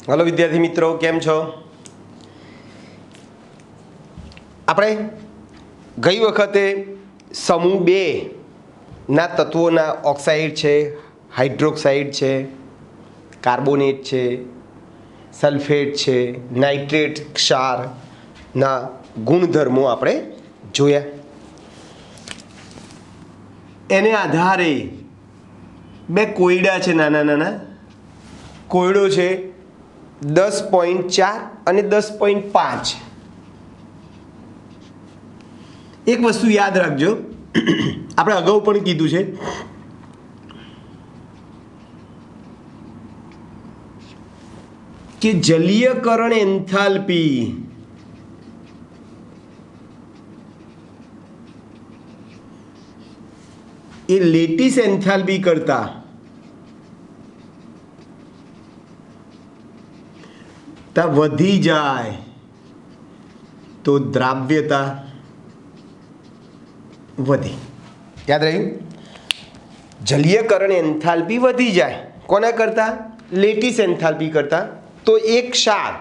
Hello विद्यार्थी मित्रों, केम छो? આપણે ગઈ વખતે સમૂહ 2 ના તત્વોના ઓક્સાઇડ છે, હાઇડ્રોક્સાઇડ છે, કાર્બોનેટ છે, સલ્ફેટ છે, નાઇટ્રેટ, ક્ષારના ગુણધર્મો આપણે જોયા. એને આધારે બે કોયડા છે, નાના નાના કોયડો છે 10.4 અને 10.5. એક વસ્તુ યાદ રાખજો, આપણે અગાઉ પણ કીધું છે કે જલીયકરણ એન્થાલ્પી એ લેટિસ એન્થાલ્પી કરતા વધી જાય તો દ્રાવ્યતા વધે. યાદ રહ્યું? જલીયકરણ એન્થાલ્પી વધી જાય કોના કરતાં? લેટિસ એન્થાલ્પી કરતાં. તો એક ક્ષાર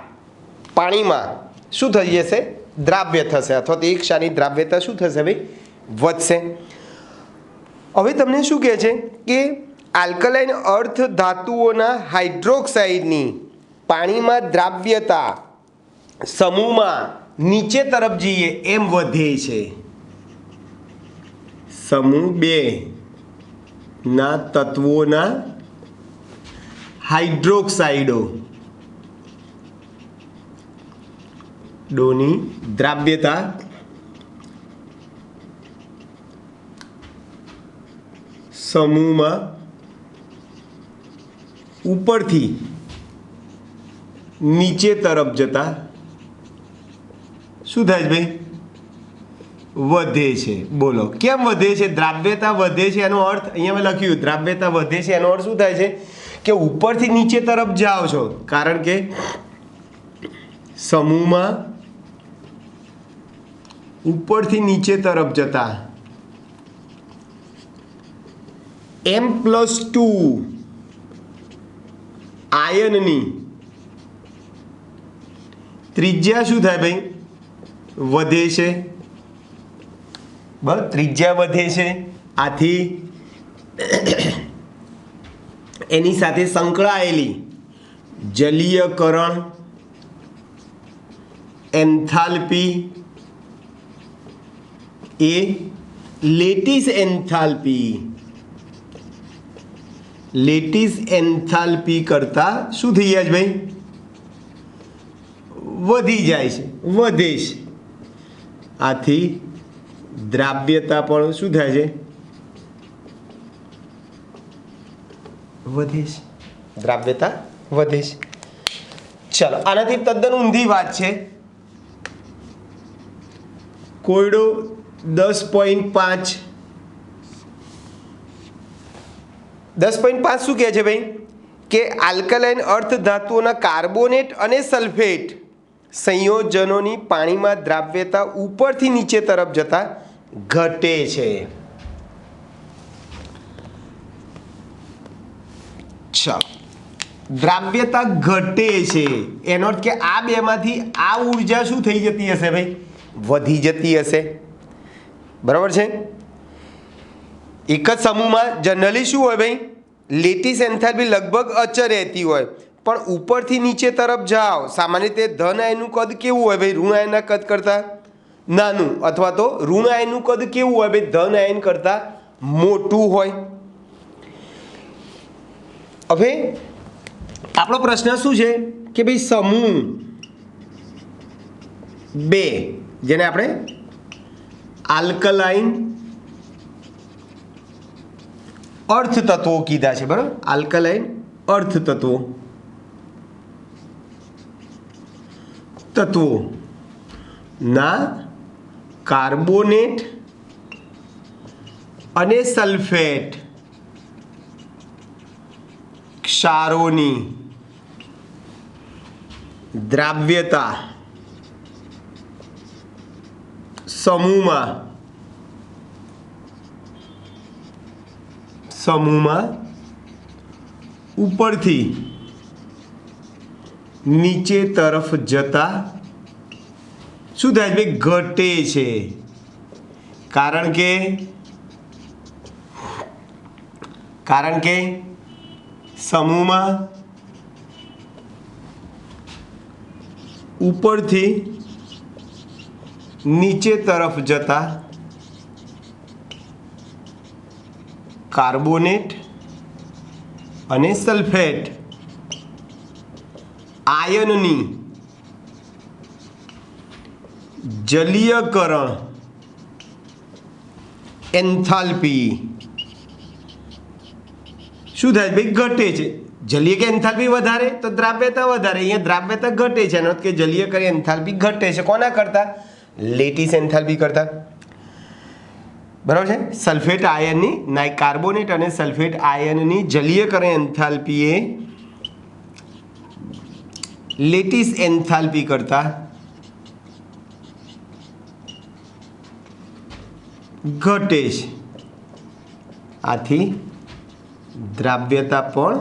પાણીમાં શું થઈ જશે? દ્રાવ્ય થશે, અથવા તો એક ક્ષારની દ્રાવ્યતા શું થશે ભાઈ? વધશે. હવે તમને શું કહે છે કે આલ્કલાઇન અર્ધ ધાતુઓના હાઇડ્રોક્સાઇડની પાણીમાં દ્રાવ્યતા સમૂહમાં નીચે તરફ જઈએ એમ વધે છે. સમૂહ 2 ના તત્વોના હાઇડ્રોક્સાઇડો ડોની દ્રાવ્યતા સમૂહમાં ઉપરથી નીચે તરફ જતા શું થાય છે ભાઈ? વધે છે. બોલો કેમ વધે છે? દ્રાવ્યતા વધે છે એનો અર્થ અહીંયા મેં લખ્યું, દ્રાવ્યતા વધે છે એનો અર્થ શું થાય છે કે ઉપરથી નીચે તરફ જાઓ છો, કારણ કે સમૂહમાં ઉપરથી નીચે તરફ જતા M+2 આયનની ત્રિજ્યા શું થાય ભાઈ? વધે છે. બરાબર, ત્રિજ્યા વધે છે. આથી એની સાથે સંકળાયેલી જલીયકરણ એન્થાલ્પી એ લેટિસ એન્થાલ્પી કરતા શું થઈ જાય છે ભાઈ? વધી જાય છે, વધે છે. આથી દ્રાવ્યતા પણ શું થાય છે? વધે છે. દ્રાવ્યતા વધે છે. ચાલો, આનાથી તદ્દન ઊંધી વાત છે. કોયડો 10.5 10.5 શું કહે છે ભાઈ? કે આલ્કલાઇન અર્ધ ધાતુઓના કાર્બોનેટ અને સલ્ફેટ સંયોજનોની પાણીમાં દ્રાવ્યતા ઉપરથી નીચે તરફ જતા ઘટે છે. ચાલો, દ્રાવ્યતા ઘટે છે એનો અર્થ કે આ બેમાંથી આ ઉર્જા શું થઈ જતી હશે ભાઈ? વધી જતી હશે. બરાબર છે. એક જ સમૂહમાં જનરલી શું હોય ભાઈ? લેટિસ એન્થાલ્પી લગભગ અચળ રહેતી હોય, પણ ઉપરથી નીચે તરફ જાઓ સામાન્ય રીતે ધન આયનનું કદ કેવું હોય ભાઈ? ઋણ આયનના કદ કરતાં નાનું, અથવા તો ઋણ આયનનું કદ કેવું હોય ભાઈ? ધન આયન કરતાં મોટું હોય. હવે આપણો પ્રશ્ન શું છે કે ભાઈ સમૂહ 2 જેને આપણે આલ્કલાઇન અર્થ તત્વો કીધા છે, બરાબર? આલ્કલાઇન અર્થ તત્વોના કાર્બોનેટ અને સલ્ફેટ ક્ષારોની દ્રાવ્યતા સમૂહમાં ઉપરથી નીચે તરફ જતા શું થાય ભાઈ? ઘટે છે. કારણ કે સમૂહમાં ઉપરથી નીચે તરફ જતા કાર્બોનેટ અને સલ્ફેટ આયનની જલીયકરણ એન્થાલ્પી શું થાય ભાઈ? ઘટે છે. જલીય કે એન્થાલ્પી વધારે તો દ્રાવ્યતા વધારે. અહીંયા દ્રાવ્યતા ઘટે છે, એનો અર્થ કે જલીયકરણ એન્થાલ્પી ઘટે છે. કોના કરતા? લેટિસ એન્થાલ્પી કરતા. બરાબર છે. સલ્ફેટ આયનની કાર્બોનેટ અને સલ્ફેટ આયનની જલીયકરણ એન્થાલ્પી એ લેટિસ એન્થાલ્પી કરતા ઘટે છે. આથી દ્રાવ્યતા પણ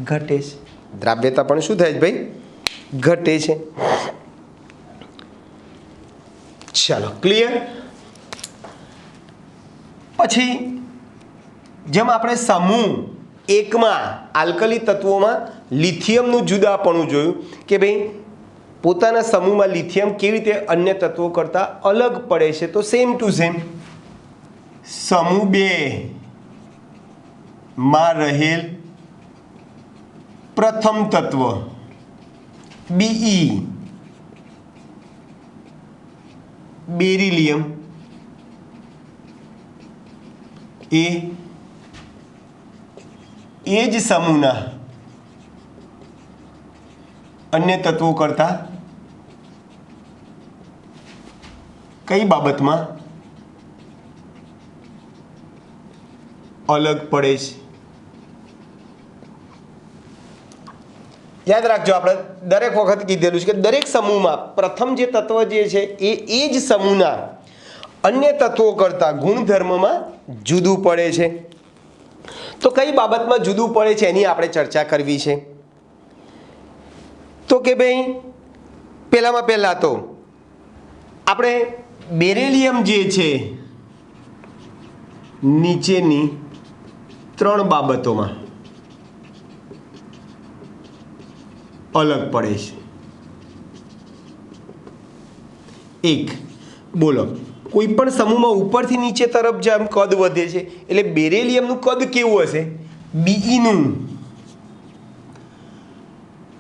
ઘટે છે. દ્રાવ્યતા પણ શું થાય છે ભાઈ? ઘટે છે. ચાલો, ક્લિયર. પછી જેમ આપણે સમૂહ એકમાં આલ્કલી તત્વોમાં લિથિયમનું જુદાપણું જોયું કે ભાઈ પોતાના સમૂહમાં લિથિયમ કેવી રીતે અન્ય તત્વો કરતાં અલગ પડે છે, તો સેમ ટુ સેમ સમૂહ 2 માં રહેલ પ્રથમ તત્વ Be બેરિલિયમ એ જ સમૂહના અન્ય તત્વો કરતાં કઈ બાબતમાં અલગ પડે છે? યાદ રાખજો, આપણે દરેક વખત કીધેલું છે કે દરેક સમૂહમાં પ્રથમ જે તત્વ જે છે એ જ સમૂહના અન્ય તત્વો કરતાં ગુણધર્મમાં જુદું પડે છે. તો કઈ બાબતમાં જુદું પડે છે એની આપણે ચર્ચા કરવી છે. તો કે ભાઈ પહેલામાં પહેલાં તો આપણે બેરિલિયમ જે છે નીચેની 3 બાબતોમાં અલગ પડે છે. 1, બોલો, કોઈ પણ સમૂહમાં ઉપરથી નીચે તરફ જેમ કદ વધે છે એટલે બેરિલિયમનું કદ કેવું હશે? બીઈનું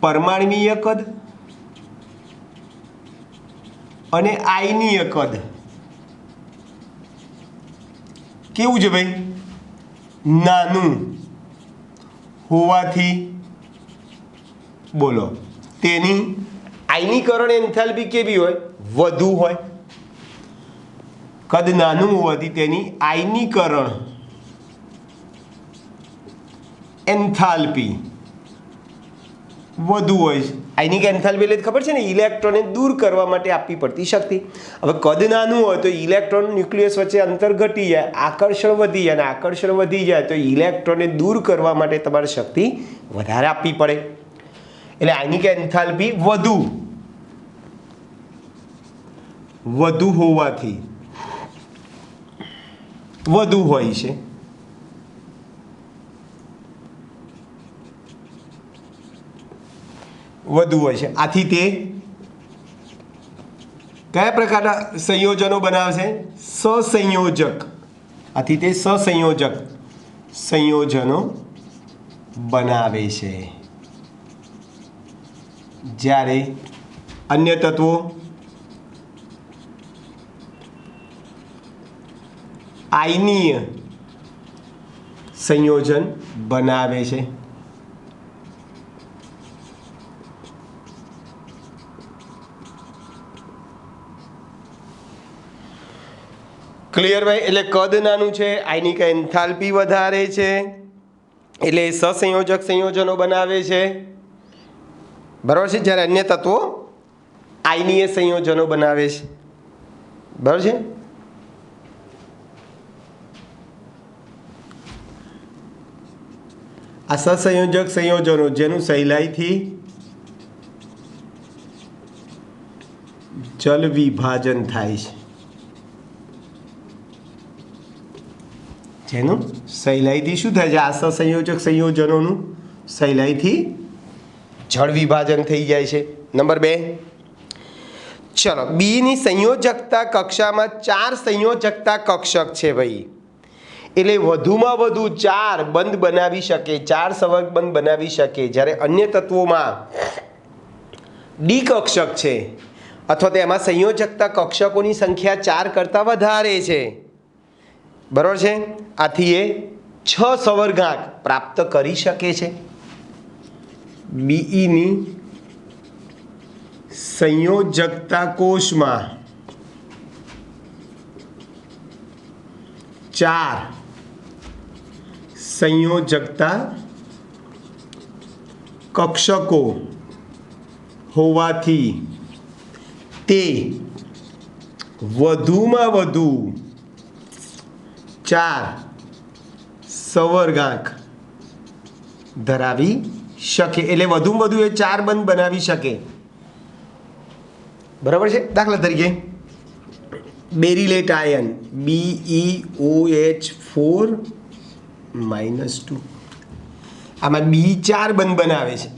પરમાણ્વીય કદ અને આયનીય કદ કેવું છે ભાઈ? નાનું હોવાથી બોલો તેની આયનીકરણ એન્થાલ્પી કેવી હોય? વધુ હોય. કદ નાનું હોવાથી તેની આયનીકરણ એન્થાલ્પી વધુ હોય છે. આયનિક એન્થાલ્પી એટલે ખબર છે ને, ઇલેક્ટ્રોનને દૂર કરવા માટે આપવી પડતી શક્તિ. હવે કદ નાનું હોય તો ઇલેક્ટ્રોન ન્યુક્લિયસ વચ્ચે અંતર ઘટી જાય, આકર્ષણ વધી જાય, અને આકર્ષણ વધી જાય તો ઇલેક્ટ્રોનને દૂર કરવા માટે તમારે શક્તિ વધારે આપવી પડે. એટલે આયનિક એન્થાલ્પી વધુ હોવાથી વધુ હોય છે. વધુ હોય છે. આથી તે કયા પ્રકારના સંયોજનો બનાવશે? સહસંયોજક. આથી તે સહસંયોજક સંયોજનો બનાવે છે. જ્યારે અન્ય તત્વો આયનીય સંયોજન બનાવે છે. ક્લિયર ભાઈ? એટલે કદ નાનું છે, આયનિક એન્થાલ્પી વધારે છે, એટલે સહસંયોજક સંયોજનો બનાવે છે. બરાબર છે. જ્યારે અન્ય તત્વો આયનીય સંયોજનો બનાવે છે. બરાબર છે. આ સહસંયોજક સંયોજનો જેનું સહેલાઈથી જલ વિભાજન થાય છે, જેનું સહેલાઈથી શું થાય છે? આ સહસંયોજક સંયોજનોનું સહેલાઈથી જળ વિભાજન થઈ જાય છે. નંબર 2, ચલો બીની સંયોજકતા કક્ષામાં 4 સંયોજકતા કક્ષક છે ભાઈ, એટલે વધુમાં વધુ 4 બંધ બનાવી શકે, 4 સંવર્ગ બંધ બનાવી શકે. જ્યારે અન્ય તત્વોમાં ડી કક્ષક છે અથવા તો એમાં સંયોજકતા કક્ષકોની સંખ્યા 4 કરતાં વધારે છે, બરાબર છે. આથી એ 6 સંવર્ગાંક પ્રાપ્ત કરી શકે છે. બીઈની સંયોજકતા કોષમાં 4 સંયોજકતા કક્ષકો હોવાથી તે વધુમાં વધુ 4 સંવર્ગાંક ધરાવી શકે, એટલે વધુમાં વધુ એ 4 બંધ બનાવી શકે, બરાબર છે. દાખલા તરીકે બેરિલેટ આયન BeOH4 -2, આમાં B4 બંધ બનાવે છે.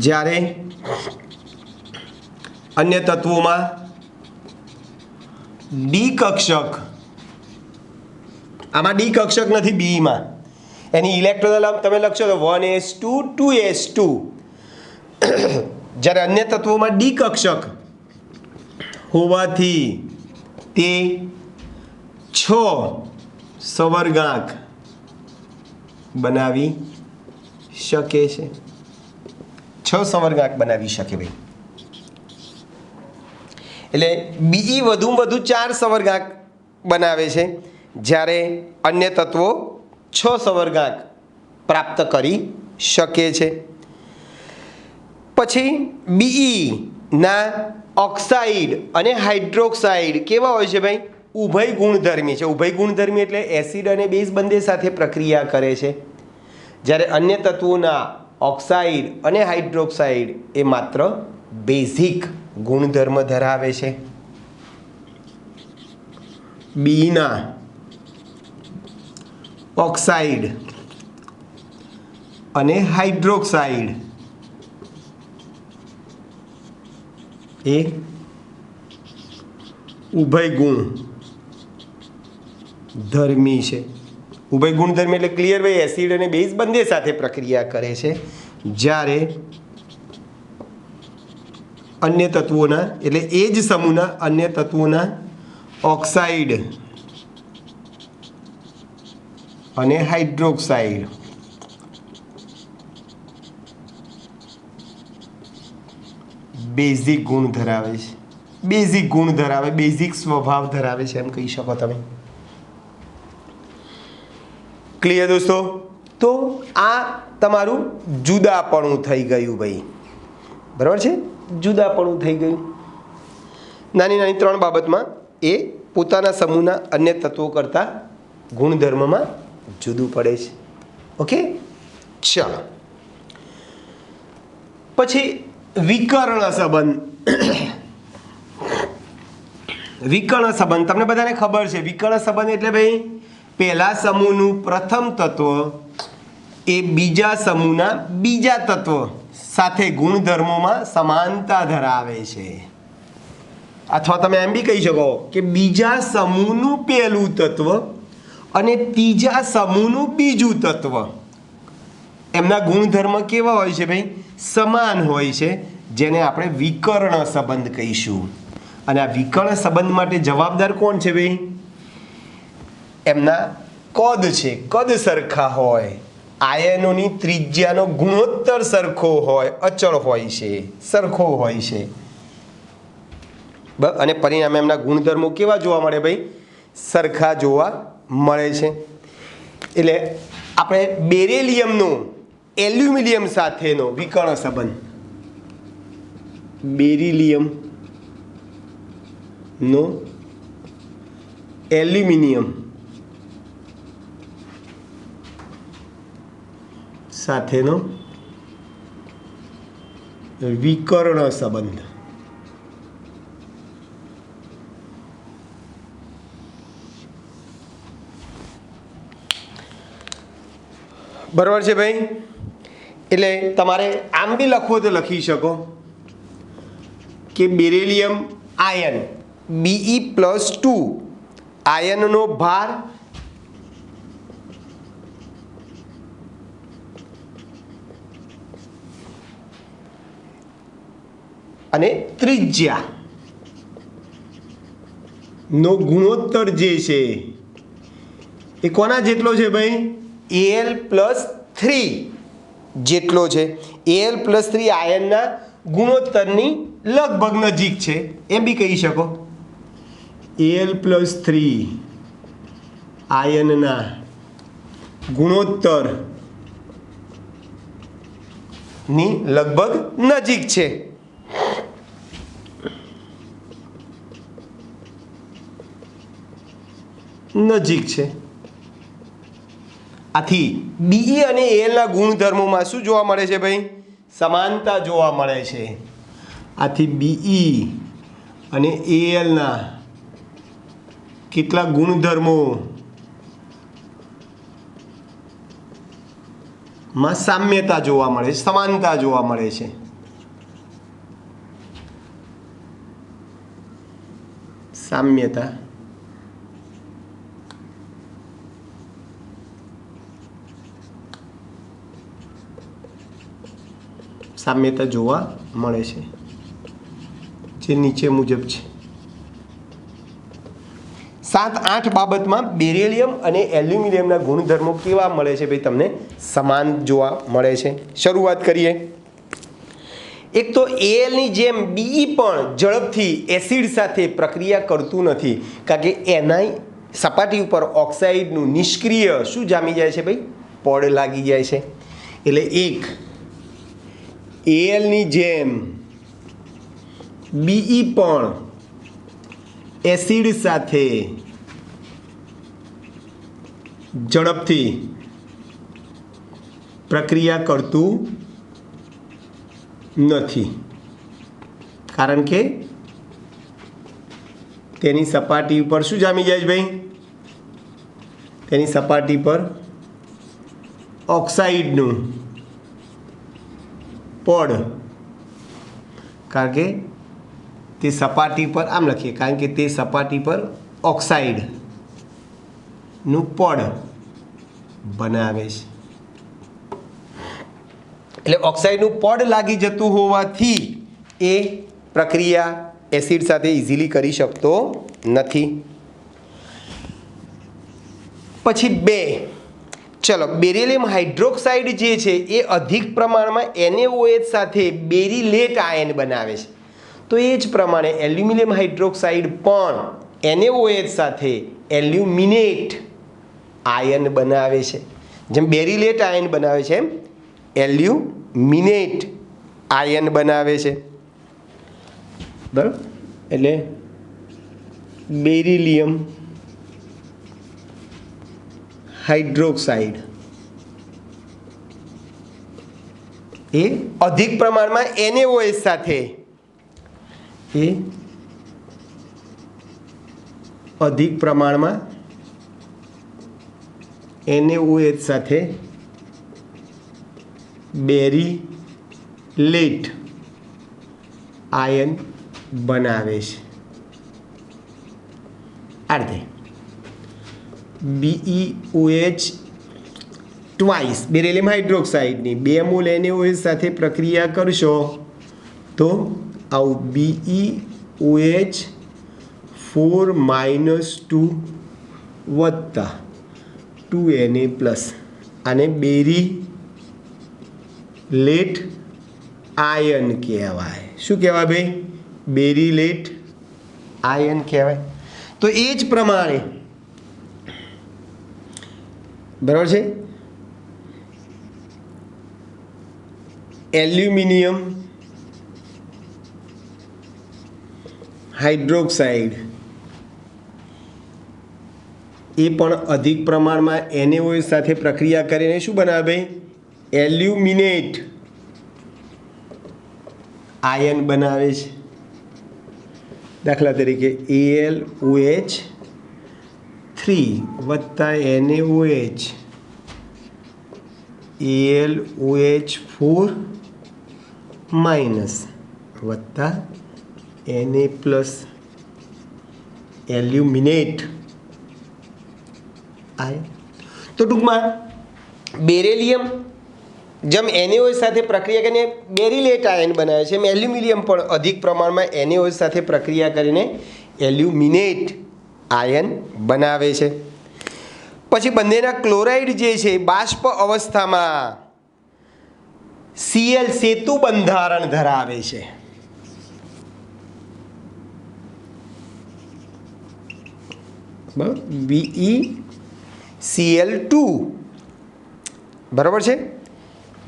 જ્યારે અન્ય તત્વોમાં ડી કક્ષક, આમાં ડી કક્ષક નથી બીમાં, એની ઇલેક્ટ્રોન તમે લખશો તો 1s2 2s2. જ્યારે અન્ય તત્વોમાં ડી કક્ષક હોવાથી તે 6 સંવર્ગાંક બનાવી શકે છે, 6 સંવર્ગાંક બનાવી શકે ભાઈ. એટલે બીઈ વધુમાં વધુ 4 સંવર્ગાંક બનાવે છે, જ્યારે અન્ય તત્વો 6 સંવર્ગાંક પ્રાપ્ત કરી શકે છે. પછી બીઈના ઓક્સાઇડ અને હાઇડ્રોક્સાઇડ કેવા હોય છે ભાઈ? ઉભય ગુણધર્મી છે. ઉભય ગુણધર્મી એટલે એસિડ અને બેઝ બંને સાથે પ્રક્રિયા કરે છે, જ્યારે અન્ય તત્વોના ઓક્સાઇડ અને હાઇડ્રોક્સાઇડ એ માત્ર બેઝિક ગુણધર્મ ધરાવે છે. બીના ઓક્સાઇડ અને હાઇડ્રોક્સાઇડ એ ઉભય ગુણ ધર્મી છે. ઉભય ગુણધર્મી એટલે ક્લિયર ભાઈ, એસિડ અને બેઝ બંને સાથે પ્રક્રિયા કરે છે, જ્યારે અન્ય તત્વોના એટલે એ જ સમૂહના અન્ય તત્વોના ઓક્સાઇડ અને હાઇડ્રોક્સાઇડ બેઝિક ગુણ ધરાવે છે, બેઝિક ગુણ ધરાવે, બેઝિક સ્વભાવ ધરાવે છે, એમ કહી શકો તમે. ક્લિયર દોસ્તો? તો આ તમારું જુદાપણું થઈ ગયું ભાઈ, બરાબર છે? જુદાપણું થઈ ગયું. નાની નાની 3 બાબતમાં એ પોતાના સમૂહના અન્ય તત્વો કરતાં ગુણધર્મમાં જુદું પડે છે. ઓકે, ચાલો પછી વિકર્ણ સંબંધ. વિકર્ણ સંબંધ તમને બધાને ખબર છે. વિકર્ણ સંબંધ એટલે ભાઈ પહેલા સમૂહનું પ્રથમ તત્વ એ બીજા સમૂહના બીજા તત્વ સાથે ગુણધર્મોમાં સમાનતા ધરાવે છે, અથવા તમે એમ બી કહી શકો કે બીજા સમૂહનું પહેલું તત્વ અને ત્રીજા સમૂહનું બીજું તત્વ એમના ગુણધર્મ કેવા હોય છે ભાઈ? સમાન હોય છે, જેને આપણે વિકર્ણ સંબંધ કહીશું. અને આ વિકર્ણ સંબંધ માટે જવાબદાર કોણ છે ભાઈ? એમના કદ છે. કદ સરખા હોય, આયનોની ત્રિજ્યાનો ગુણોત્તર સરખો હોય, અચળ હોય છે, સરખો હોય છે, અને પરિણામે એમના ગુણધર્મો કેવા જોવા મળે ભાઈ? સરખા જોવા મળે છે. એટલે આપણે બેરિલિયમનો એલ્યુમિનિયમ સાથેનો વિકર્ણ સંબંધ, બેરિલિયમનો એલ્યુમિનિયમ સાથેનો વિકર્ણ સંબંધ. બરાબર છે ભાઈ. એટલે તમારે આમ બી લખવો તો લખી શકો કે બેરિલિયમ આયન Be+2 આયનનો ભાર અને ત્રિજ્યા નો ગુણોત્તર જે છે એ કોના જેટલો છે ભાઈ? Al+3 જેટલો છે. Al+3 આયનના ગુણોત્તરની લગભગ નજીક છે એમ બી કહી શકો. Al+3 આયનના ગુણોત્તર ની લગભગ નજીક છે. નજીક છે. આથી Be અને Al ના ગુણધર્મોમાં શું જોવા મળે છે ભાઈ? સમાનતા જોવા મળે છે. આથી Be અને Al ના કેટલા ગુણધર્મો માં સામ્યતા જોવા મળે છે, સમાનતા જોવા મળે છે. સામ્યતા સામ્યતા જોવા મળે છે જે નીચે મુજબ છે. 7-8 બાબતમાં બેરિલિયમ અને એલ્યુમિનિયમના ગુણધર્મો કેવા મળે છે ભાઈ? તમને સમાન જોવા મળે છે. શરૂઆત કરીએ. એક તો Al ની જેમ Be પણ ઝડપથી એસિડ સાથે પ્રક્રિયા કરતું નથી, કારણ કે એના સપાટી ઉપર ઓક્સાઇડનું નિષ્ક્રિય શું જામી જાય છે ભાઈ? પડ લાગી જાય છે. એટલે એક Al ની જેમ Be પણ એસિડ સાથે ઝડપથી પ્રક્રિયા કરતું નથી, કારણ કે તેની સપાટી ઉપર શું જામી જાય છે ભાઈ? તેની સપાટી પર ઓક્સાઇડનું પડ, કારણ કે તે સપાટી પર આમ લખીએ, કારણ કે તે સપાટી પર ઓક્સાઇડનું પડ બનાવે છે. એટલે ઓક્સાઇડનું પડ લાગી જતું હોવાથી એ પ્રક્રિયા એસિડ સાથે ઇઝીલી કરી શકતો નથી. પછી 2, ચલો, બેરિલિયમ હાઇડ્રોક્સાઇડ જે છે એ અધિક પ્રમાણમાં NaOH સાથે બેરિલેટ આયન બનાવે છે. તો એ જ પ્રમાણે એલ્યુમિનિયમ હાઇડ્રોક્સાઇડ પણ NaOH સાથે એલ્યુમિનેટ આયન બનાવે છે. જેમ બેરિલેટ આયન બનાવે છે એમ એલ્યુમિનેટ આયન બનાવે છે. બરાબર? એટલે બેરિલિયમ હાઇડ્રોક્સાઇડ એ અધિક પ્રમાણમાં NaOH સાથે અધિક પ્રમાણમાં NaOH સાથે બેરિલેટ આયન બનાવે છે. આ રીતે BeOH ટ્વાઇસ બેરિલિયમ હાઇડ્રોક્સાઇડની 2 મોલ NaOH સાથે પ્રક્રિયા કરશો તો આવું BeOH 4-2 વત્તા 2Na+, આને બેરિલેટ આયન કહેવાય. શું કહેવાય ભાઈ? બેરિલેટ આયન કહેવાય. તો એ જ પ્રમાણે બરાબર છે, એલ્યુમિનિયમ હાઇડ્રોક્સાઇડ એ પણ અધિક પ્રમાણમાં NaOH સાથે પ્રક્રિયા કરીને શું બનાવે ભાઈ? એલ્યુમિનેટ આયન બનાવે છે. દાખલા તરીકે AlOH3 વત્તા NaOH, AlOH4 માઇનસ વત્તા Na પ્લસ એલ્યુમિનેટ આયન. તો ટૂંકમાં બેરેલિયમ જેમ NaOH સાથે પ્રક્રિયા કરીને બેરિલેટ આયન બનાવે છે, એમ એલ્યુમિનિયમ પણ અધિક પ્રમાણમાં NaOH સાથે પ્રક્રિયા કરીને એલ્યુમિનેટ આયન બનાવે છે. પછી બંનેના ક્લોરાઇડ જે છે બાષ્પ અવસ્થામાં Cl સેતુ બંધારણ ધરાવે છે. BeCl2 બરાબર છે.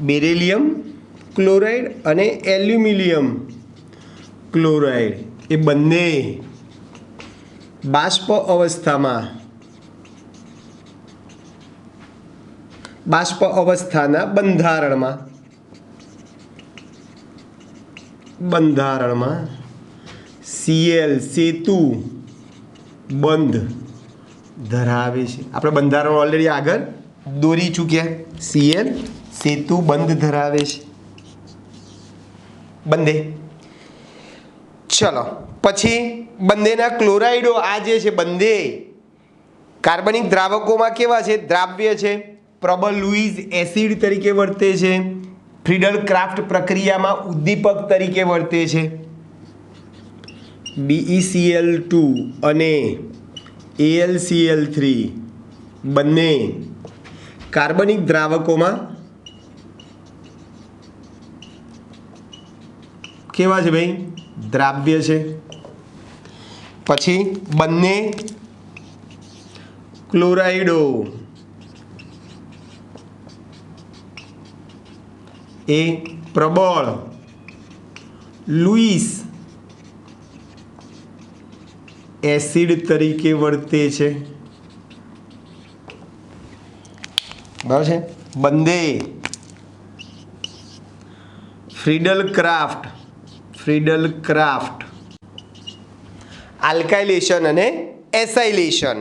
બેરિલિયમ ક્લોરાઇડ અને એલ્યુમિનિયમ ક્લોરાઇડ એ બંને બાષ્પ અવસ્થાના બંધારણમાં Cl સેતુ બંધ ધરાવે છે. આપણે બંધારણ ઓલરેડી આગળ દોરી ચૂક્યા. Cl સેતુ બંધ ધરાવે છે. બંને. ચલો પછી બંનેના ક્લોરાઇડો આ જે છે બંને કાર્બનિક દ્રાવકોમાં કેવા છે? દ્રાવ્ય છે. પ્રબળ લુઈસ એસિડ તરીકે વર્તે છે. ફ્રીડલ ક્રાફ્ટ પ્રક્રિયામાં ઉદ્દીપક તરીકે વર્તે છે. BeCl2 અને AlCl3 બંને કાર્બનિક દ્રાવકોમાં કેવા છે ભાઈ? દ્રાવ્ય છે. પછી બંને ક્લોરાઇડો એ પ્રબળ લુઈસ એસિડ તરીકે વર્તે છે. બરાબર છે. બંને ફ્રીડલ ક્રાફ્ટ આલ્કાઇલેશન અને એસાઇલેશન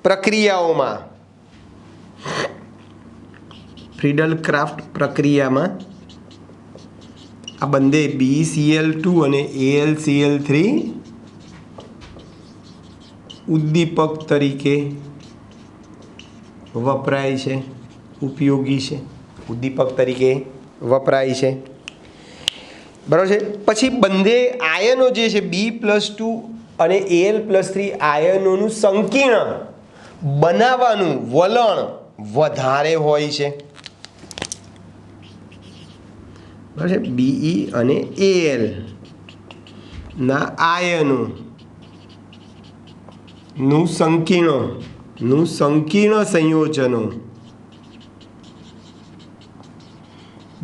પ્રક્રિયાઓમાં આ બંને BeCl2 અને AlCl3 ઉદ્દીપક તરીકે વપરાય છે. ઉપયોગી છે. ઉદ્દીપક તરીકે વપરાય છે. બરાબર છે. પછી બંને આયનો જે છે B+2 અને Al+3 આયનોનું સંકીર્ણ બનાવવાનું વલણ વધારે હોય છે. બરાબર છે. Be અને Al ના આયનો નું સંકીર્ણ સંયોજનો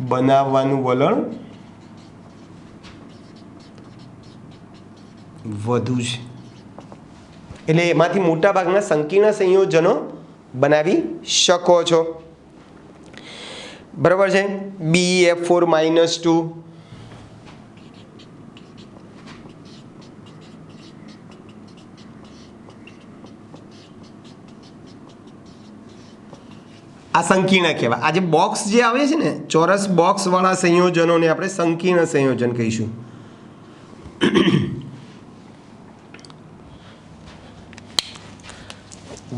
બનાવવાનું વલણ વધુ છે. એટલે એમાંથી મોટા ભાગના સંકીર્ણ સંયોજનો બનાવી શકો છો. બરાબર છે. BeF4-2 આ સંકીર્ણ કહેવાય. આ જે બોક્સ જે આવે છે ને ચોરસ બોક્સ વાળા સંયોજનોને આપણે સંકીર્ણ સંયોજન કહીશું.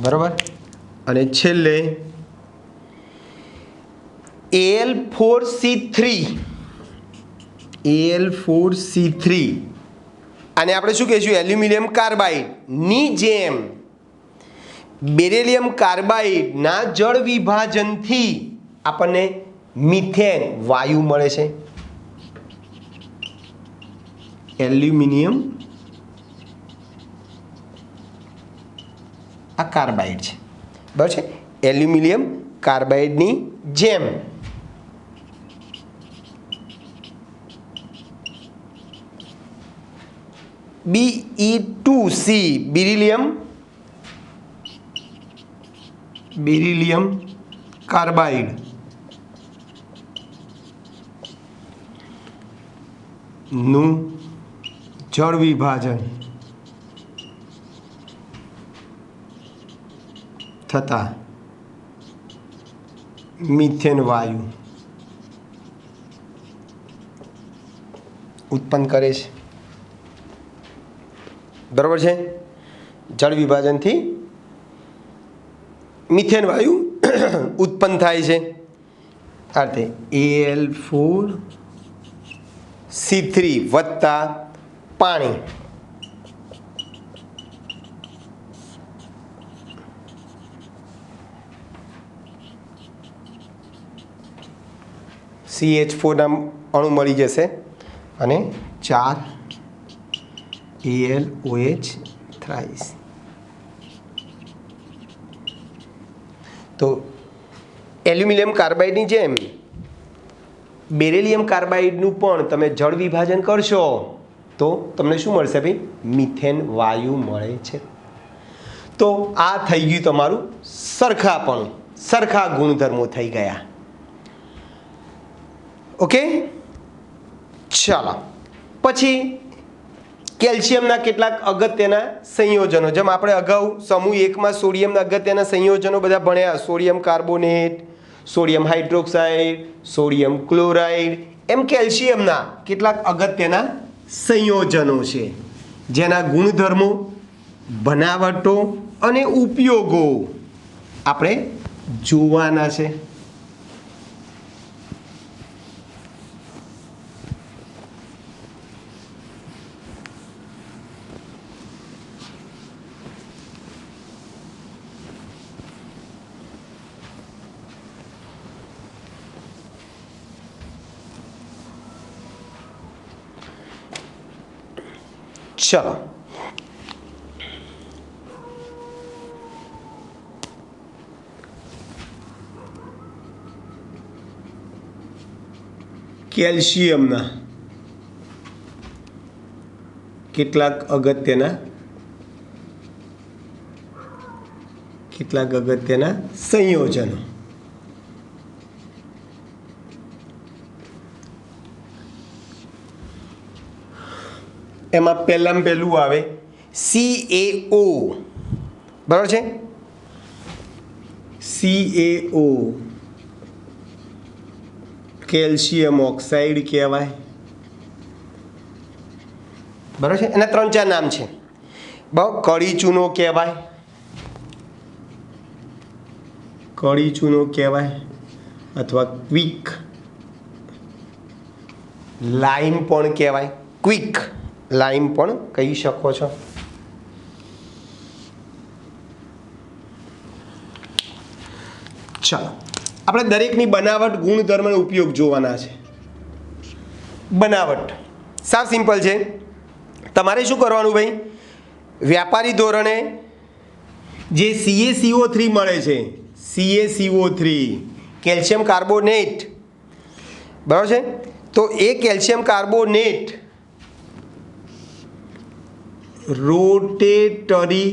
બરાબર. અને છેલ્લે Al4C3 આને આપણે શું કહીશું? એલ્યુમિનિયમ કાર્બાઇડ ની જેમ બેરિલિયમ કાર્બાઇડના જળ વિભાજનથી આપણને મિથેન વાયુ મળે છે. એલ્યુમિનિયમ આ કાર્બાઇડ છે. બરાબર છે. એલ્યુમિનિયમ કાર્બાઇડની જેમ Be2C બેરિલિયમ કાર્બાઇડ નું જળ વિભાજન થતા મિથેન વાયુ ઉત્પન્ન કરે છે. બરાબર છે. જળ વિભાજનથી મિથેન વાયુ ઉત્પન્ન થાય છે. આ રીતે Al4C3 વત્તા પાણી CH4 ના અણુ મળી જશે અને 4 AlOH થ્રાઇસ. તો એલ્યુમિનિયમ કાર્બાઇડની જેમ બેરિલિયમ કાર્બાઇડનું પણ તમે જળ વિભાજન કરશો તો તમને શું મળશે ભાઈ? મિથેન વાયુ મળે છે. તો આ થઈ ગયું તમારું સરખાપણું, સરખા ગુણધર્મો થઈ ગયા. ઓકે, ચાલો પછી કેલ્શિયમના કેટલાક અગત્યના સંયોજનો, જેમ આપણે અગાઉ સમૂહ 1માં સોડિયમના અગત્યના સંયોજનો બધા ભણ્યા, sodium carbonate, sodium hydroxide, sodium chloride, એમ કેલ્શિયમના કેટલાક અગત્યના સંયોજનો છે જેના ગુણધર્મો, બનાવટો અને ઉપયોગો આપણે જોવાના છે. ચલો, કેલ્શિયમના કેટલાક અગત્યના સંયોજનો. એમાં પહેલું આવે CaO. બરાબર છે? CaO કેલ્શિયમ ઓક્સાઇડ કહેવાય. બરાબર છે? એના 3-4 નામ છે. કળી ચૂનો કહેવાય, અથવા ક્વિક લાઇમ પણ કહેવાય. ક્વિક લાઇમ પણ કહી શકો છો. ચાલો, આપણે દરેકની બનાવટ, ગુણધર્મ અને ઉપયોગ જોવાના છે. બનાવટ સાવ સિમ્પલ છે. તમારે શું કરવાનું ભાઈ? વ્યાપારી ધોરણે જે CaCO3 મળે છે, CaCO3 કેલ્શિયમ કાર્બોનેટ, બરાબર છે? તો એ કેલ્શિયમ કાર્બોનેટ રોટેટરી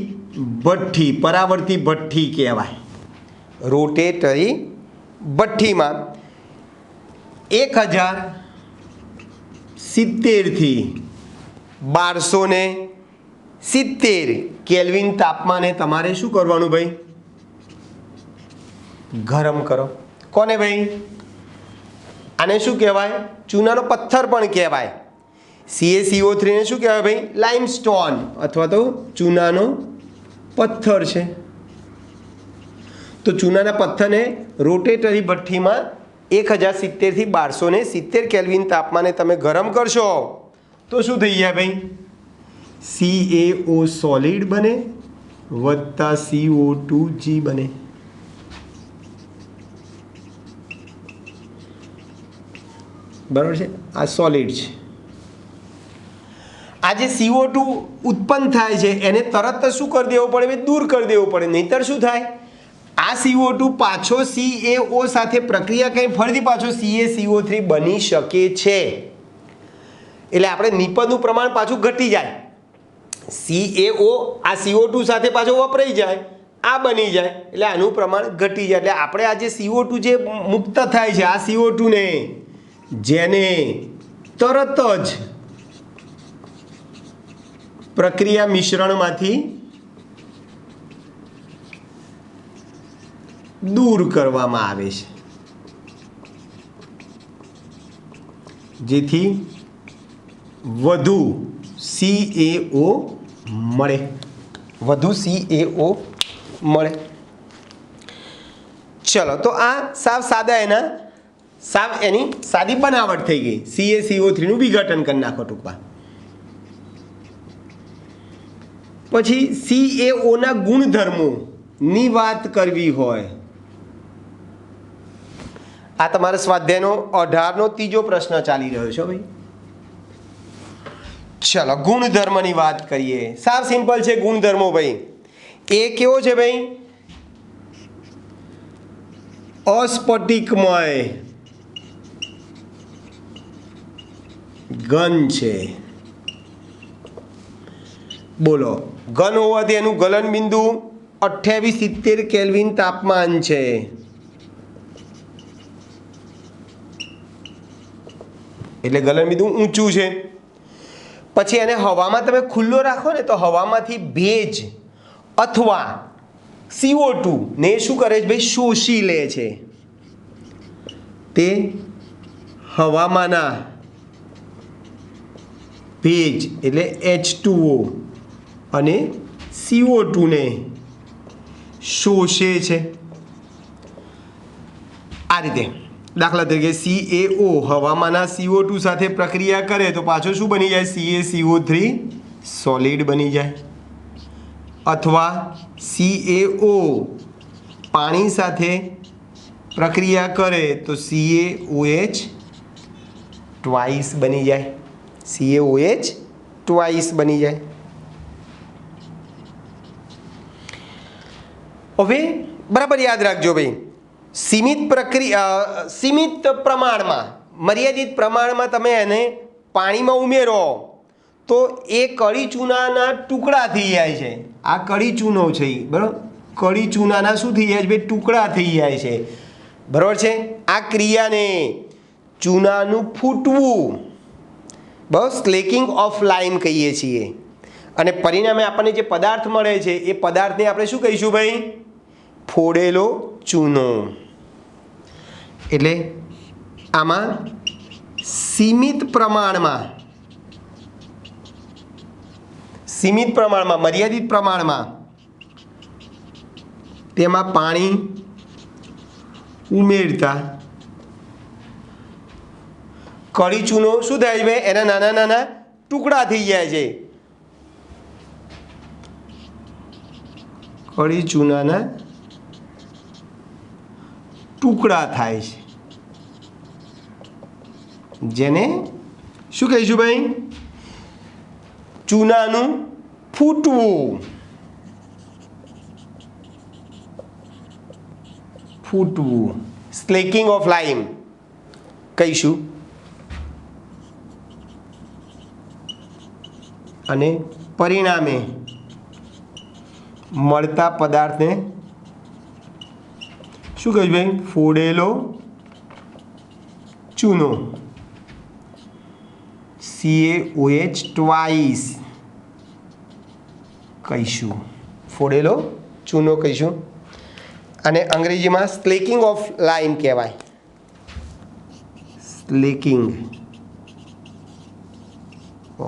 ભઠ્ઠી, પરાવર્તી ભઠ્ઠી કહેવાય. રોટેટરી ભઠ્ઠીમાં 1070 થી 1270 કેલ્વિન તાપમાને તમારે શું કરવાનું ભાઈ? ગરમ કરો. કોને ભાઈ? આને શું કહેવાય? ચૂનાનો પથ્થર પણ કહેવાય. CaCO3 ને શું કહેવાય ભાઈ? લાઇમસ્ટોન અથવા તો ચૂનાનો પથ્થર છે. તો ચૂનાના પથ્થરને રોટેટરી ભઠ્ઠીમાં 1070 થી 1270 કેલ્વિન તાપમાને તમે ગરમ કરશો તો શું થઈ જાય ભાઈ? CaO સોલિડ બને વત્તા CO2G બને. બરાબર છે? આ સોલિડ છે. આ જે CO2 ઉત્પન્ન થાય છે એને તરત જ શું કરી દેવું પડે? દૂર કરી દેવું પડે, નહીંતર શું થાય? આ CO2 પાછો CaO સાથે પ્રક્રિયા કરી ફરીથી પાછો CaCO3 બની શકે છે. એટલે આપણે નિપજનું પ્રમાણ પાછું ઘટી જાય. CaO આ CO2 સાથે પાછો વપરાઈ જાય, આ બની જાય, એટલે આનું પ્રમાણ ઘટી જાય. એટલે આપણે આ જે CO2 જે મુક્ત થાય છે, આ CO2 ને જેને તરત જ પ્રક્રિયા મિશ્રણમાંથી દૂર કરવામાં આવે છે, જેથી વધુ CaO મળે, વધુ CaO મળે. ચલો, તો આ સાવ એની સાદી બનાવટ થઈ ગઈ. CaCO3 નું વિઘટન કરી નાખો ટૂંકમાં. પછી CaO ના ગુણધર્મોની વાત કરવી હોય, આ તમારા સ્વાધ્યાયનો 18નો ત્રીજો પ્રશ્ન ચાલી રહ્યો છે ભાઈ. ચલો, ગુણધર્મની વાત કરીએ. સાવ સિમ્પલ છે ગુણધર્મો ભાઈ. એ કેવો છે ભાઈ? અસ્ફટિકમય ઘન છે. બોલો, ઘન હોવાથી એનું ગલન બિંદુ 2870 કેલ્વિન તાપમાન છે. એટલે ગલન બિંદુ ઊંચું છે. પછી એને હવામાં તમે ખુલ્લો રાખો ને તો હવામાંથી ભેજ અથવા CO2 ને શું કરે છે ભાઈ? શોષી લે છે. તે હવામાંના ભેજ એટલે H2O અને CO2 ને શોષે છે. આ રીતે દાખલા તરીકે CaO હવામાંના CO2 સાથે પ્રક્રિયા કરે તો પાછો શું બની જાય? CaCO3 સોલિડ બની જાય. અથવા CaO પાણી સાથે પ્રક્રિયા કરે તો CaOH ટ્વાઇસ બની જાય. CaOH ટ્વાઇસ બની જાય. હવે બરાબર યાદ રાખજો ભાઈ, સીમિત પ્રમાણમાં, મર્યાદિત પ્રમાણમાં તમે એને પાણીમાં ઉમેરો તો એ કળી ચૂનાના ટુકડા થઈ જાય છે. આ કળી ચૂનો છે બરાબર, કળી ચૂનાના શું થઈ જાય છે ભાઈ? ટુકડા થઈ જાય છે. બરાબર છે. આ ક્રિયાને ચૂનાનું ફૂટવું, બસ સ્લેકિંગ ઓફ લાઇમ કહીએ છીએ. અને પરિણામે આપણને જે પદાર્થ મળે છે એ પદાર્થને આપણે શું કહીશું ભાઈ? ફોડેલો ચૂનો. એટલે આમાં સીમિત પ્રમાણમાં, મર્યાદિત પ્રમાણમાં તેમાં પાણી ઉમેરતા કળી ચૂનો શું થાય છે ભાઈ? એના નાના નાના ટુકડા થઈ જાય છે. કળી ચૂનાના ટુકડા થાય છે, જેને શું કહીશું ભાઈ? ચૂનાનું ફૂટવું. સ્લેકિંગ ઓફ લાઇમ કહીશું. અને પરિણામે મળતા પદાર્થને શું કહીશું ભાઈ? ફોડેલો ચૂનો. CaOH ટ્વાઇસ કહીશું. ફોડેલો ચૂનો કહીશું. અને અંગ્રેજીમાં સ્લેકિંગ ઓફ લાઇમ કહેવાય. સ્લેકિંગ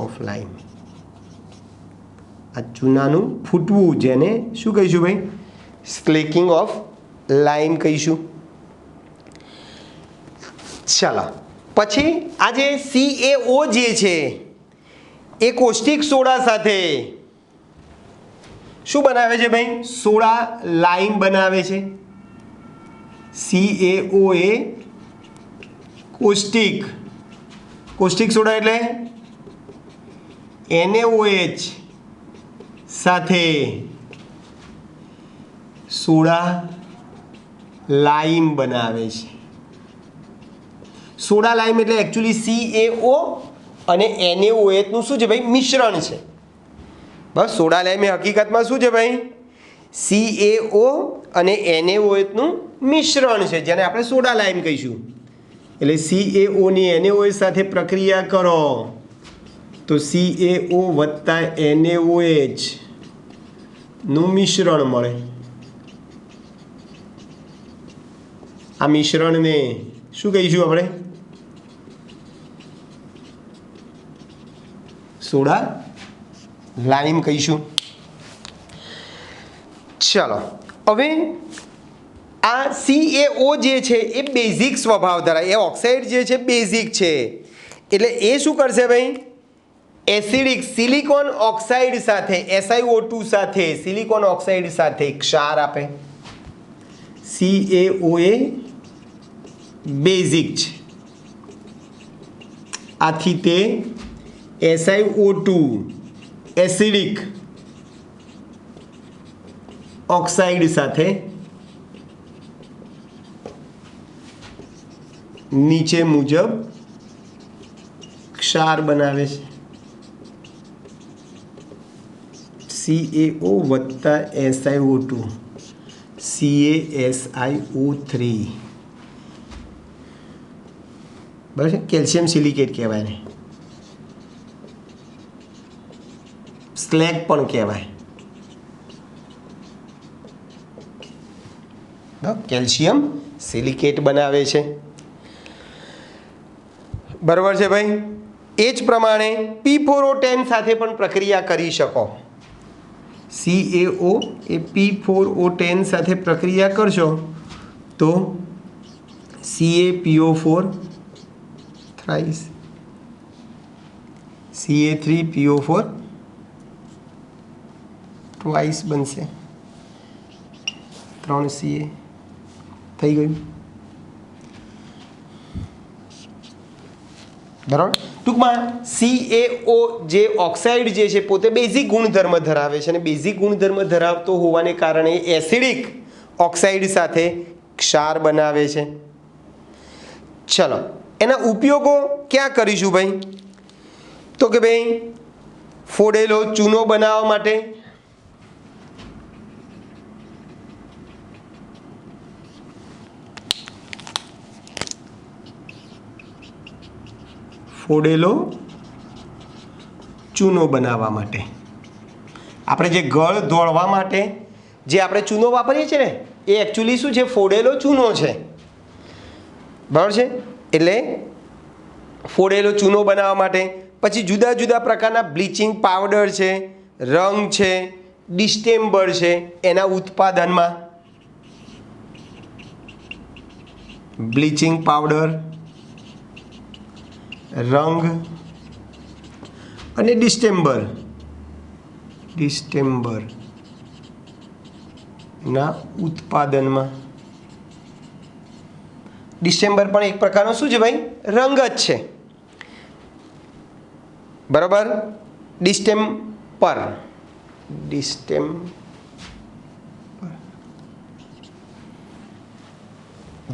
ઓફ લાઇમ. આ ચૂનાનું ફૂટવું, જેને શું કહીશું ભાઈ? સ્લેકિંગ ઓફ લાઇમ કહીશું. ચાલો, પછી આ જે CaO જે છે એ કોષ્ટિક સોડા સાથે શું બનાવે છે ભાઈ? સોડા લાઇમ બનાવે છે. CaO એ કોષ્ટિક સોડા એટલે NaOH સાથે સોડા લાઇમ બનાવે છે. સોડા લાઇમ એટલે એકચ્યુઅલી CaO અને NaOH નું શું છે ભાઈ? મિશ્રણ છે. બસ, સોડા લાઇમ એ હકીકતમાં શું છે ભાઈ? CaO અને NaOH નું મિશ્રણ છે, જેને આપણે સોડા લાઇમ કહીશું. એટલે CaO ની NaOH સાથે પ્રક્રિયા કરો તો CaO વત્તા NaOH નું મિશ્રણ મળે. આ મિશ્રણને શું કહીશું આપણે? સોડા લાઈમ કહીશું. ચલો, હવે આ CaO જે છે એ બેઝિક સ્વભાવ ધરાવે, એ ઓક્સાઇડ જે છે બેઝિક છે, એટલે એ શું કરશે ભાઈ? એસિડિક સિલિકોન ઓક્સાઇડ સાથે SiO2 સાથે સિલિકોન ઓક્સાઇડ સાથે ક્ષાર આપે. CaO એ બેઝિક છે, આથી તે SiO2 એસિડિક ઓક્સાઇડ સાથે નીચે મુજબ ક્ષાર બનાવે છે. CaO વત્તા SiO2 CaSiO3 બરાબર છે. કેલ્શિયમ સિલિકેટ કહેવાય ને, સ્લેગ પણ કહેવાય. કેલ્શિયમ સિલિકેટ બનાવે છે. બરાબર છે ભાઈ. એ જ પ્રમાણે P4O10 સાથે પણ પ્રક્રિયા કરી શકો. CaO એ P4O10 સાથે પ્રક્રિયા કરશો તો CaPO4 થ્રાઈસ Ca3PO4 ટ્વાઇસ બનશે. 3 Ca થઈ ગયું. બરાબર. ટૂંકમાં CaO જે ઓક્સાઇડ જે છે પોતે બેઝિક ગુણધર્મ ધરાવે છે, અને બેઝિક ગુણધર્મ ધરાવતો હોવાને કારણે એસિડિક ઓક્સાઇડ સાથે ક્ષાર બનાવે છે. ચલો, એના ઉપયોગો ક્યાં કરીશું ભાઈ? તો કે ભાઈ ફોડેલો ચૂનો બનાવવા માટે, ફોડેલો ચૂનો બનાવવા માટે, આપણે જે ગળ દોડવા માટે જે આપણે ચૂનો વાપરીએ છીએ ને એ એકચ્યુઅલી શું છે? ફોડેલો ચૂનો છે. બરાબર છે. એટલે ફોડેલો ચૂનો બનાવવા માટે. પછી જુદા જુદા પ્રકારના બ્લીચિંગ પાવડર છે, રંગ છે, ડિસ્ટેમ્બર છે, એના ઉત્પાદનમાં બ્લીચિંગ પાવડર, રંગ અને ડિસ્ટેમ્બર ના ઉત્પાદનમાં. ડિસ્ટેમ્બર પણ એક પ્રકારનો શું છે ભાઈ? રંગ જ છે. બરાબર. ડિસ્ટેમ્બર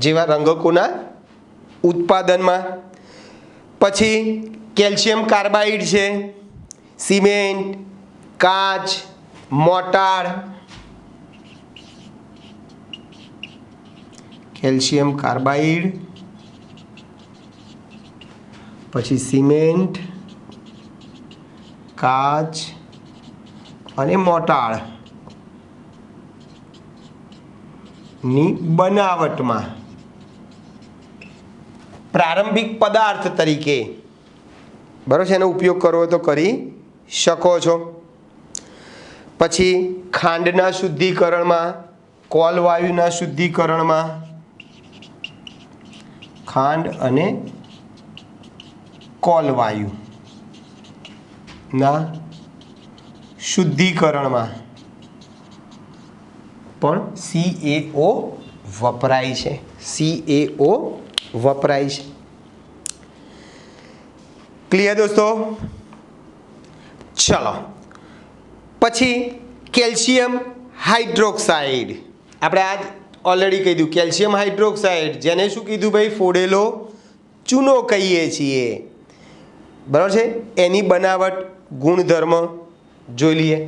જેવા રંગકોના ઉત્પાદનમાં. પછી કેલ્શિયમ કાર્બાઇડ છે, સિમેન્ટ, કાચ, મોટાર, કેલ્શિયમ કાર્બાઇડ, પછી સિમેન્ટ, કાચ અને મોટાર ની બનાવટમાં પ્રારંભિક પદાર્થ તરીકે, બરાબર છે, એનો ઉપયોગ કરવો તો કરી શકો છો. પછી ખાંડના શુદ્ધિકરણમાં, કોલવાયુના શુદ્ધિકરણમાં, ખાંડ અને કોલવાયુના શુદ્ધિકરણમાં પણ CaO વપરાય છે. CaO વપરાય છે. ક્લિયર દોસ્તો? ચલો, પછી કેલ્શિયમ હાઇડ્રોક્સાઇડ. આપણે આજ ઓલરેડી કીધું કેલ્શિયમ હાઇડ્રોક્સાઇડ, જેને શું કીધું ભાઈ? ફોડેલો ચૂનો કહીએ છીએ. બરાબર છે. એની બનાવટ, ગુણધર્મ જોઈ લઈએ.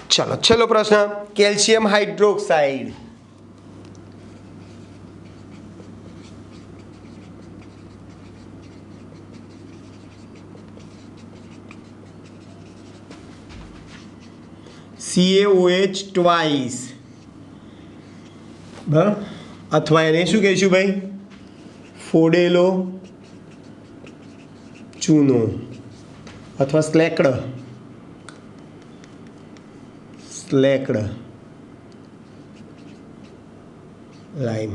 चलो छेल्लो प्रश्न, कैल्शियम हाइड्रोक्साइड CaOH ટ્વાઇસ બરાબર, અથવા એને શું કહીશું ભાઈ, ફોડેલો ચૂનો અથવા સ્લેકડ લાઈમ.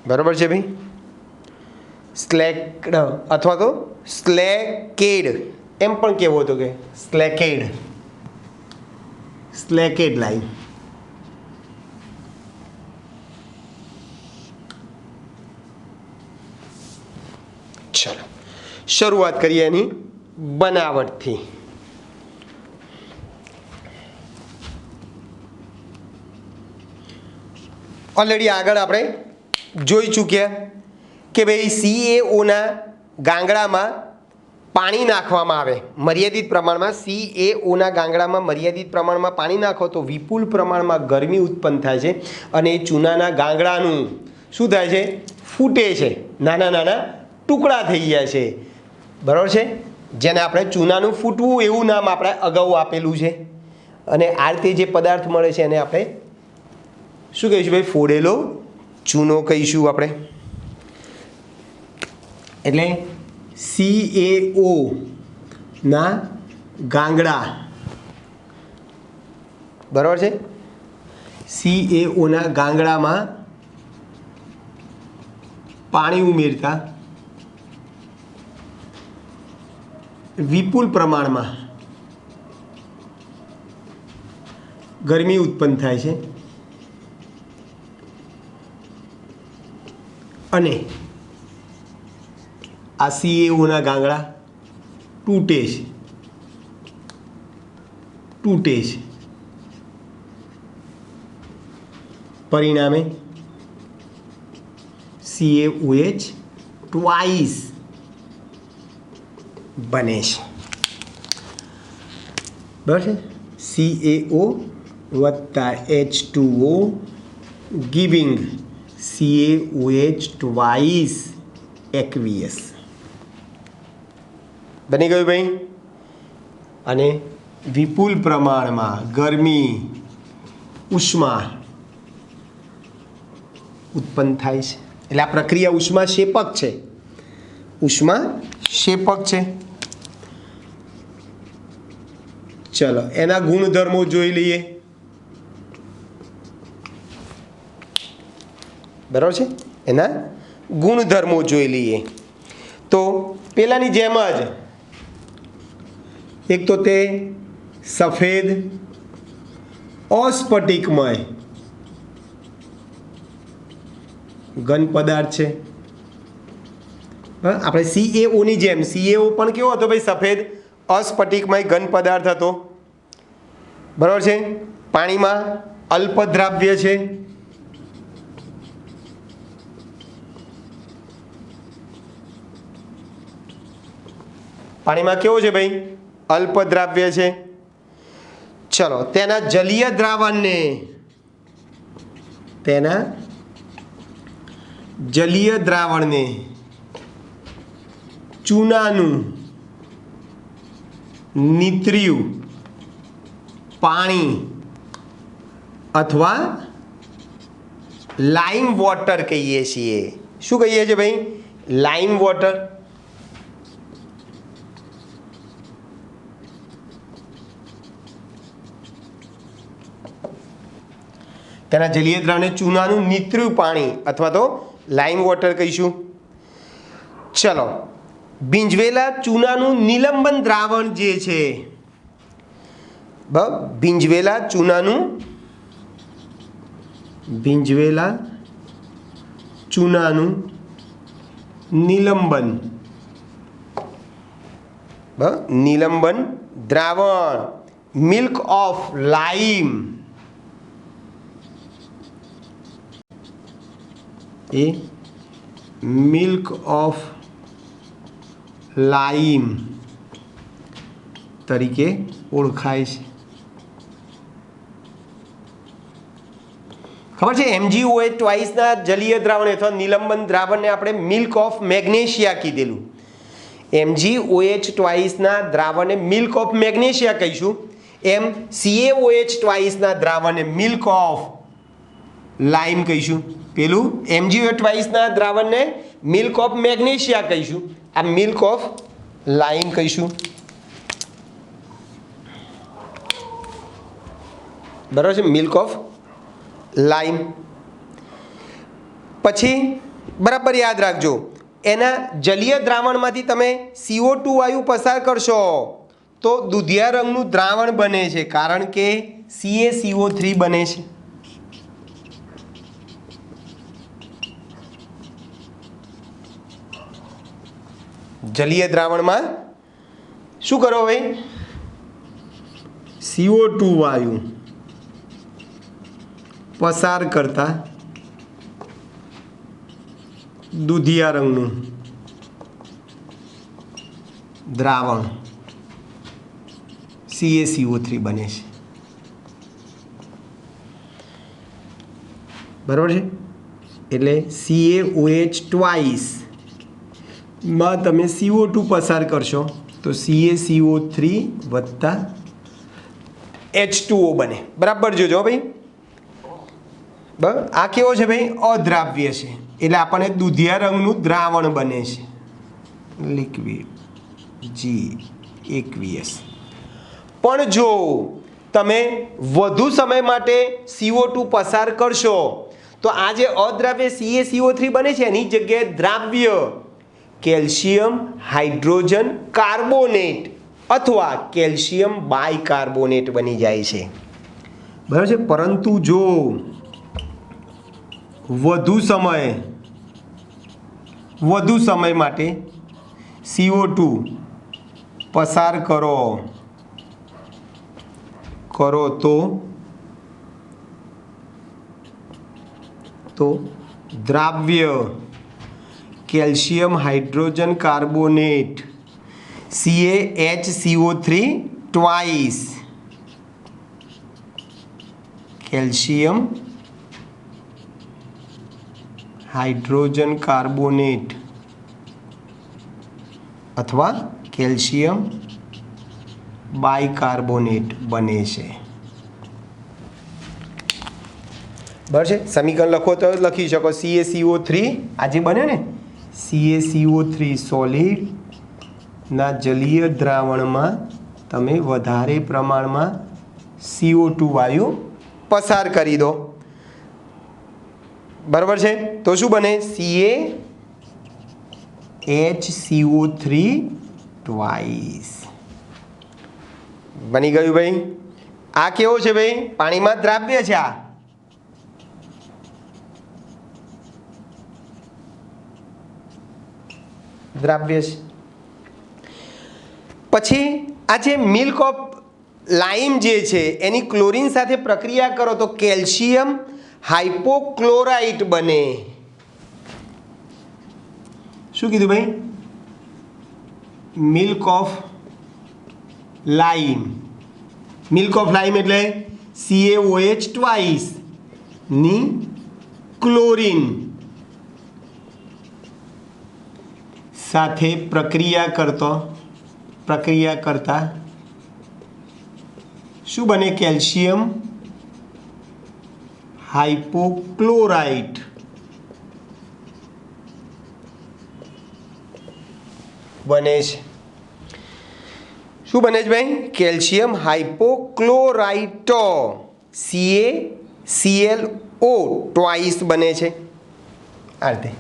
બરાબર છે ભાઈ, સ્લેકડ અથવા તો સ્લેકેડ એમ પણ કહેવું હતું કે સ્લેકેડ લાઈમ. ચલો શરૂઆત કરીએ એની બનાવટથી. ઓલરેડી આગળ આપણે જોઈ ચૂક્યા કે ભાઈ CaOના ગાંગડામાં પાણી નાખવામાં આવે મર્યાદિત પ્રમાણમાં. CaOના ગાંગડામાં મર્યાદિત પ્રમાણમાં પાણી નાખો તો વિપુલ પ્રમાણમાં ગરમી ઉત્પન્ન થાય છે અને ચૂનાના ગાંગડાનું શું થાય છે, ફૂટે છે, નાના નાના ટુકડા થઈ જાય છે. બરાબર છે, જેને આપણે ચૂનાનું ફૂટવું એવું નામ આપણે અગાઉ આપેલું છે. અને આ રીતે જે પદાર્થ મળે છે એને આપણે શું કહીશું ભાઈ, ફોડેલો ચૂનો કહીશું આપણે. એટલે CaO ના ગાંગડા, બરાબર છે, CaO ના ગાંગડામાં પાણી ઉમેરતા વિપુલ પ્રમાણમાં ગરમી ઉત્પન્ન થાય છે અને આ CaOના ગાંગડા તૂટે છે. પરિણામે CaOH ટ્વાઇસ બને છે. બરાબર છે, CaO વત્તા H2O giving CaOH twice aqueous. બની ગયું ભાઈ. અને વિપુલ પ્રમાણમાં ગરમી ઉષ્મા ઉત્પન્ન થાય છે. એટલે આ પ્રક્રિયા ઉષ્માક્ષેપક છે. ચલો એના ગુણધર્મો જોઈ લઈએ. બરાબર છે, એના ગુણધર્મો જોઈ લઈએ. તો પેલાની જેમ જ એક તો તે સફેદ અસ્ફટિકમય ઘન પદાર્થ છે. આપણે CaOની જેમ CaO પણ કેવો હતો ભાઈ, સફેદ અસ્ફટિકમય ઘન પદાર્થ હતો. બરાબર છે, પાણીમાં અલ્પદ્રાવ્ય છે. પાણીમાં કેવો છે ભાઈ, અલ્પદ્રાવ્ય છે. ચલો તેના જલીય દ્રાવણને ચૂનાનું નીતર્યું પાણી અથવા લાઈમ વોટર કહીએ છીએ. શું કહીએ છીએ ભાઈ, લાઈમ વોટર. તેના જલીય દ્રાવણને ચૂનાનું નીતર્યું પાણી અથવા તો લાઈમ વોટર કહીશું. ચલો ભીંજવેલા ચૂનાનું નિલંબન દ્રાવણ જે છે, ભીંજવેલા ચૂનાનું નિલંબન દ્રાવણ, milk of lime, A milk of lime તરીકે ઓળખાય છે. ખબર છે MgOH ટ્વાઇસના જલીય દ્રાવણ અથવા નિલંબન દ્રાવણને આપણે મિલ્ક ઓફ મેગ્નેશિયા કીધેલું. MgOH ટ્વાઇસના દ્રાવણને મિલ્ક ઓફ મેગ્નેશિયા કહીશું. એમ CaOH ટ્વાઇસના દ્રાવણને મિલ્ક ઓફ લાઇમ કહીશું. પેલું MgOH ટ્વાઇસના દ્રાવણને મિલ્ક ઓફ મેગ્નેશિયા કહીશું. આ મિલ્ક ઓફ લાઇમ કહીશું. બરાબર છે, મિલ્ક ઓફ લાઇમ. પછી બરાબર યાદ રાખજો, એના જલીય દ્રાવણમાંથી તમે CO2 વાયુ પસાર કરશો તો દુધિયા રંગનું દ્રાવણ બને છે, કારણ કે CaCO3 બને છે. જલીય દ્રાવણમાં શું કરો ભાઈ? CO2 વાયુ પસાર કરતા દુધિયા રંગનું દ્રાવણ CaCO3 બને છે. બરાબર છે, એટલે CaOH ટ્વાઇસ માં તમે CO2 પસાર કરશો તો CaCO3 વત્તા H2O બને. બરાબર જોજો ભાઈ. બરાબર, આ કેવો છે ભાઈ? અદ્રાવ્ય છે, એટલે આપણને દુધિયા રંગનું દ્રાવણ બને છે, લિક્વિડ G aqueous. પણ જો તમે વધુ સમય માટે CO2 પસાર કરશો તો આ જે અદ્રાવ્ય CaCO3 બને છે એની જગ્યાએ દ્રાવ્ય કેલ્શિયમ હાઇડ્રોજન કાર્બોનેટ અથવા કેલ્શિયમ બાયકાર્બોનેટ બની જાય છે. બરાબર છે, પરંતુ જો વધુ સમય માટે CO2 પસાર કરો તો દ્રાવ્ય calcium hydrogen carbonate CaHCO3 twice calcium hydrogen carbonate અથવા કેલ્શિયમ બાયકાર્બોનેટ બને છે. બરાબર છે, સમીકરણ લખો તો લખી શકો CaCO3 આ જે બને ને CaCO3 સોલિડ ના જલીય દ્રાવણમાં તમે વધારે પ્રમાણમાં CO2 વાયુ પસાર કરી દો. બરાબર છે, તો શું બને? CaHCO3 ટ્વાઇસ બની ગયું ભાઈ. આ કેવો છે ભાઈ? પાણીમાં દ્રાવ્ય છે. આ દ્રાવ્ય છે. પછી આ જે મિલ્ક ઓફ લાઇમ જે છે એની ક્લોરીન સાથે પ્રક્રિયા કરો તો કેલ્શિયમ હાઇપોક્લોરાઇટ બને. શું કીધું ભાઈ? Milk of lime. Milk of lime એટલે CaOH ટ્વાઇસ ની ક્લોરીન સાથે પ્રક્રિયા કરતા શું બને? કેલ્શિયમ હાઇપોક્લોરાઇટ બને છે. શું બને છે ભાઈ? કેલ્શિયમ હાઇપોક્લોરાઇટ CaClO ટ્વાઇસ બને છે. આ રીતે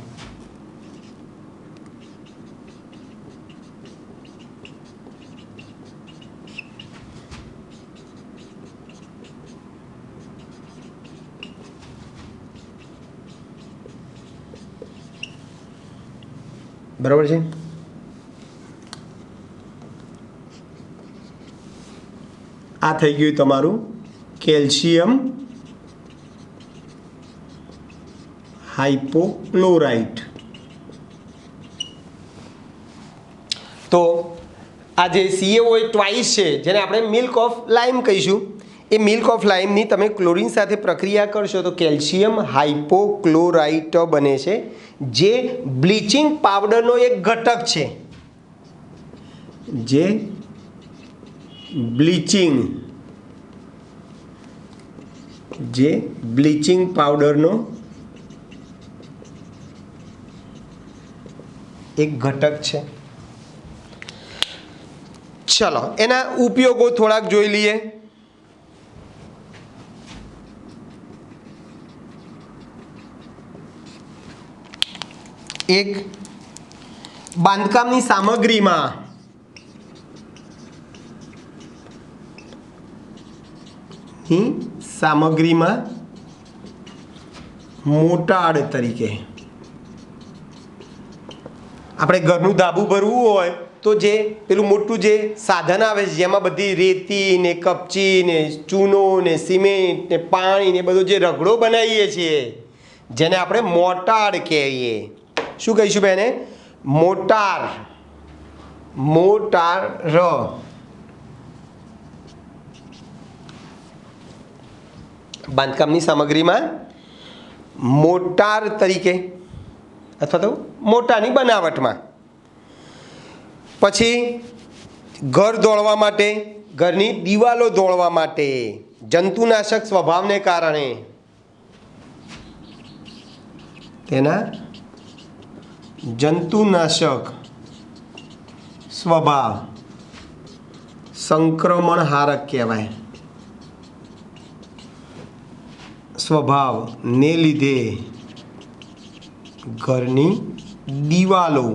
બરાબર છે. આ થઈ ગયું તમારું કેલ્શિયમ હાઇપોક્લોરાઇટ. તો આ જે CaOH ટ્વાઇસ છે જેને આપણે મિલ્ક ઓફ લાઇમ કહીશું, એ મિલ્ક ઓફ લાઇમની તમે ક્લોરીન સાથે પ્રક્રિયા કરશો તો કેલ્શિયમ હાઇપોક્લોરાઇટ બને છે, જે બ્લીચિંગ પાવડરનો એક ઘટક છે, જે બ્લીચિંગ પાવડરનો એક ઘટક છે. ચલો એના ઉપયોગો થોડાક જોઈ લઈએ. એક, બાંધકામની સામગ્રીમાં મોટાડ તરીકે. આપણે ઘરનું ધાબુ ભરવું હોય તો જે પેલું મોટું જે સાધન આવે છે જેમાં બધી રેતી ને કપચી ને ચૂનો ને સિમેન્ટ ને પાણી ને બધો જે રગડો બનાવીએ છીએ જેને આપણે મોટાડ કહીએ. શું કહીશું બેને? મોટાર. બાંધકામની સામગ્રીમાં મોટાર તરીકે અથવા તો મોટાની બનાવટમાં. પછી ઘર દોડવા માટે, ઘરની દિવાલો દોડવા માટે જંતુનાશક સ્વભાવને કારણે તેના જંતુનાશક સ્વભાવ સંક્રમણહારક કહેવાય. સ્વભાવને લીધે ઘરની દિવાલો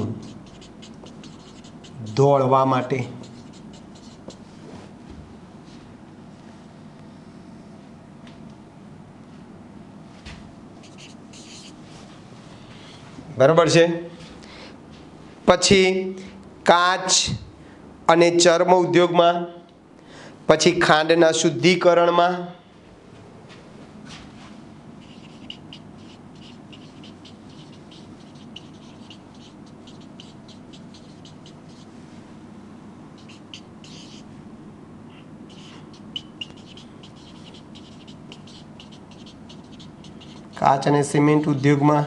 દોડવા માટે. બરાબર છે. પછી કાચ અને ચર્મ ઉદ્યોગમાં, પછી ખાંડના શુદ્ધિકરણમાં, કાચ અને સિમેન્ટ ઉદ્યોગમાં,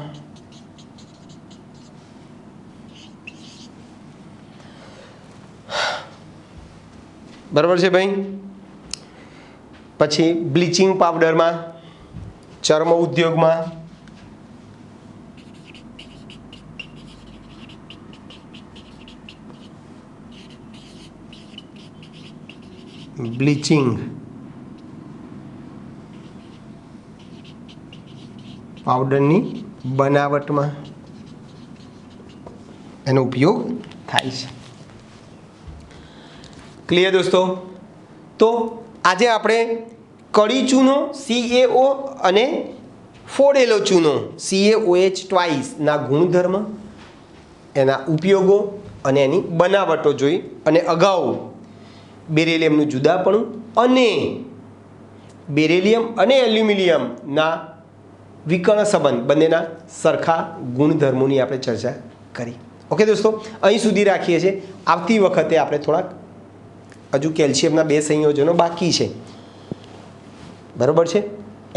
બરાબર છે ભાઈ. પછી બ્લીચિંગ પાવડરમાં, ચર્મ ઉદ્યોગમાં, બ્લીચિંગ પાવડરની બનાવટમાં એનો ઉપયોગ થાય છે. ક્લિયર દોસ્તો? તો આજે આપણે કડી ચૂનો CaO અને ફોડેલો ચૂનો CaOH ટ્વાઇસના ગુણધર્મ, એના ઉપયોગો અને એની બનાવટો જોઈ, અને અગાઉ બેરિલિયમનું જુદાપણું અને બેરિલિયમ અને એલ્યુમિનિયમના વિકર્ણ સંબંધ, બંનેના સરખા ગુણધર્મોની આપણે ચર્ચા કરી. ઓકે દોસ્તો, અહીં સુધી રાખીએ છીએ. આવતી વખતે આપણે થોડાક હજુ કેલ્શિયમના 2 સંયોજનો બાકી છે, બરાબર છે,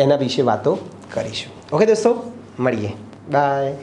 એના વિશે વાતો કરીશું. ઓકે દોસ્તો, મળીએ. બાય.